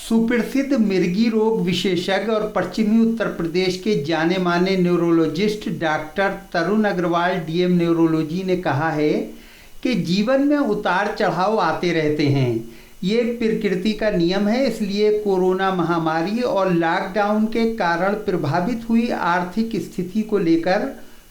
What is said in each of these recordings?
सुप्रसिद्ध मिर्गी रोग विशेषज्ञ और पश्चिमी उत्तर प्रदेश के जाने माने न्यूरोलॉजिस्ट डॉक्टर तरुण अग्रवाल डीएम न्यूरोलॉजी ने कहा है कि जीवन में उतार चढ़ाव आते रहते हैं। ये प्रकृति का नियम है। इसलिए कोरोना महामारी और लॉकडाउन के कारण प्रभावित हुई आर्थिक स्थिति को लेकर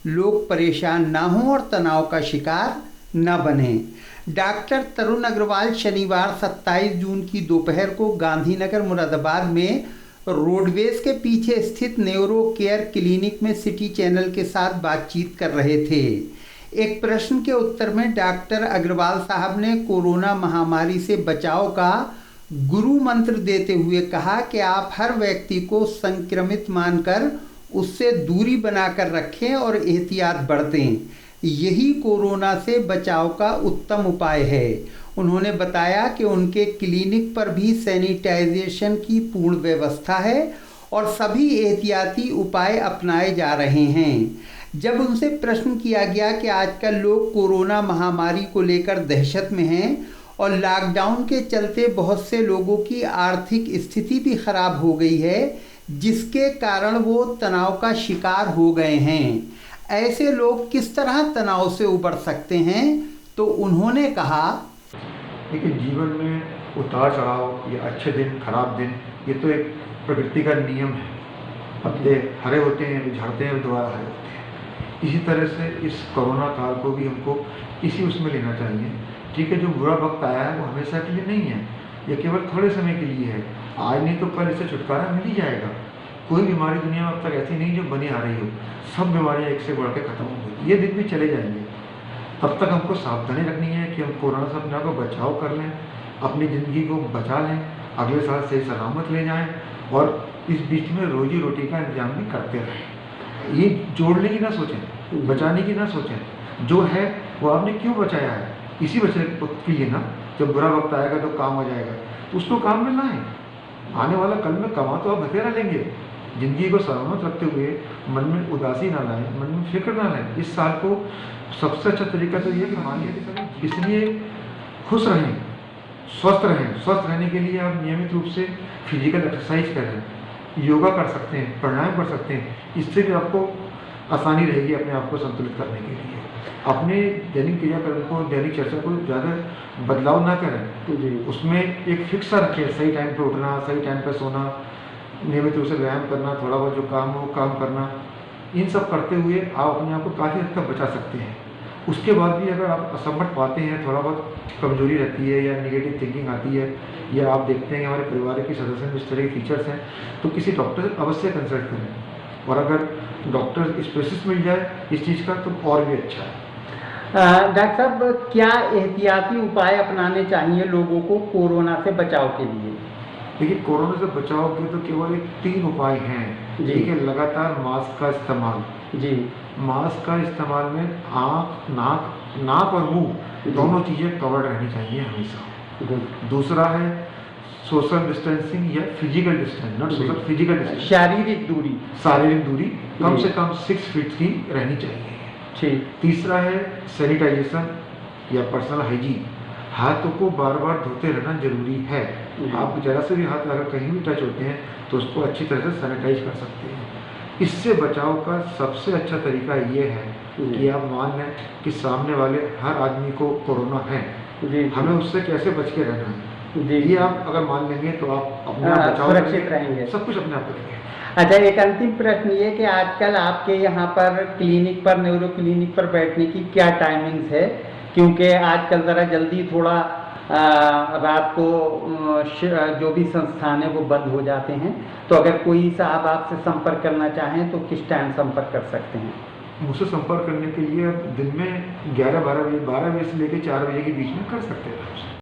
लोग परेशान न हों और तनाव का शिकार न बने। डॉक्टर तरुण अग्रवाल शनिवार 27 जून की दोपहर को गांधीनगर मुरादाबाद में रोडवेज के पीछे स्थित न्यूरो केयर क्लिनिक में सिटी चैनल के साथ बातचीत कर रहे थे। एक प्रश्न के उत्तर में डॉक्टर अग्रवाल साहब ने कोरोना महामारी से बचाव का गुरु मंत्र देते हुए कहा कि आप हर व्यक्ति को संक्रमित मानकर उससे दूरी बनाकर रखें और एहतियात बरतें। यही कोरोना से बचाव का उत्तम उपाय है। उन्होंने बताया कि उनके क्लिनिक पर भी सैनिटाइजेशन की पूर्ण व्यवस्था है और सभी एहतियाती उपाय अपनाए जा रहे हैं। जब उनसे प्रश्न किया गया कि आजकल लोग कोरोना महामारी को लेकर दहशत में हैं और लॉकडाउन के चलते बहुत से लोगों की आर्थिक स्थिति भी खराब हो गई है, जिसके कारण वो तनाव का शिकार हो गए हैं, ऐसे लोग किस तरह तनाव से उबर सकते हैं, तो उन्होंने कहा, देखिए, जीवन में उतार चढ़ाव, ये अच्छे दिन खराब दिन, ये तो एक प्रकृति का नियम है। पत्ते हरे होते हैं, झड़ते हैं, दोबारा हरे होते हैं। इसी तरह से इस कोरोना काल को भी हमको इसी उसमें लेना चाहिए। ठीक है, जो बुरा वक्त आया है वो हमेशा के लिए नहीं है, ये केवल थोड़े समय के लिए है। आज नहीं तो कल इससे छुटकारा मिल ही जाएगा। कोई बीमारी दुनिया में अब तक ऐसी नहीं जो बनी आ रही हो। सब बीमारियां एक से बढ़ के खत्म हो गई। ये दिन भी चले जाएंगे। तब तक हमको सावधानी रखनी है कि हम कोरोना से अपने आप को बचाव कर लें, अपनी ज़िंदगी को बचा लें, अगले साल सही सलामत ले जाएं और इस बीच में रोजी रोटी का इंतजाम भी करते रहें। ये जोड़ने की ना सोचें, बचाने की ना सोचें। जो है वो आपने क्यों बचाया है, इसी बचे वक्त के लिए ना। जब बुरा वक्त आएगा तो काम आ जाएगा, तो उसको काम में लाएं। आने वाला कल में कमा तो आप बतेरा लेंगे। ज़िंदगी को सलामत रखते हुए मन में उदासी ना लाएं, मन में फिक्र ना लाएं। इस साल को सबसे अच्छा तरीका तो ये कि मानिए, इसलिए खुश रहें, स्वस्थ रहें। स्वस्थ रहने के लिए आप नियमित रूप से फिजिकल एक्सरसाइज करें, योगा कर सकते हैं, प्राणायाम कर सकते हैं। इससे भी आपको आसानी रहेगी अपने आप को संतुलित करने के लिए। अपने दैनिक क्रियाकर्म को, दैनिक चर्चा को ज़्यादा बदलाव ना करें। उसमें एक फिक्स रखें, सही टाइम पे उठना, सही टाइम पे सोना, नियमित रूप से व्यायाम करना, थोड़ा बहुत जो काम हो काम करना। इन सब करते हुए आप अपने आप को काफ़ी हद तक बचा सकते हैं। उसके बाद भी अगर आप असमर्थ पाते हैं, थोड़ा बहुत कमजोरी रहती है या नेगेटिव थिंकिंग आती है, या आप देखते हैं कि हमारे परिवार के सदस्य में इस तरह के फीचर्स हैं, तो किसी डॉक्टर से अवश्य कंसल्ट करें। और अगर डॉक्टर स्पेशलिस्ट मिल जाए इस चीज़ का तो और भी अच्छा है। डॉक्टर साहब, क्या एहतियाती उपाय अपनाने चाहिए लोगों को कोरोना से बचाव के लिए? देखिए, कोरोना से बचाव के तो केवल 3 उपाय हैं। ठीक है, लगातार मास्क का इस्तेमाल। जी। मास्क का इस्तेमाल में आँख, नाक और मुंह दोनों चीज़ें कवर्ड रहनी चाहिए हमेशा। दूसरा है सोशल डिस्टेंसिंग या physical distance, not social, physical distance, शारीरिक दूरी कम से कम 6 फीट की रहनी चाहिए। ठीक। तीसरा है सैनिटाइजेशन या पर्सनल हाइजीन। हाथों को बार बार धोते रहना जरूरी है। आप जरा से भी हाथ लगा कहीं भी टच होते हैं तो उसको अच्छी तरह से सैनिटाइज कर सकते हैं। इससे बचाव का सबसे अच्छा तरीका ये है कि आप मान लें कि सामने वाले हर आदमी को कोरोना है, हमें उससे कैसे बच के रहना है। ये आप अगर मान लेंगे तो आप अपने आप बचाव सुरक्षित रहेंगे, सब कुछ अपने आप करेंगे। अच्छा, एक अंतिम प्रश्न ये कि आजकल आपके यहाँ पर क्लिनिक पर, न्यूरो क्लिनिक पर बैठने की क्या टाइमिंग्स है? क्योंकि आजकल ज़रा जल्दी थोड़ा रात को जो भी संस्थान है वो बंद हो जाते हैं, तो अगर कोई साहब आपसे संपर्क करना चाहें तो किस टाइम संपर्क कर सकते हैं? मुझसे संपर्क करने के लिए आप दिन में 12 बजे से लेकर 4 बजे के बीच में कर सकते हैं।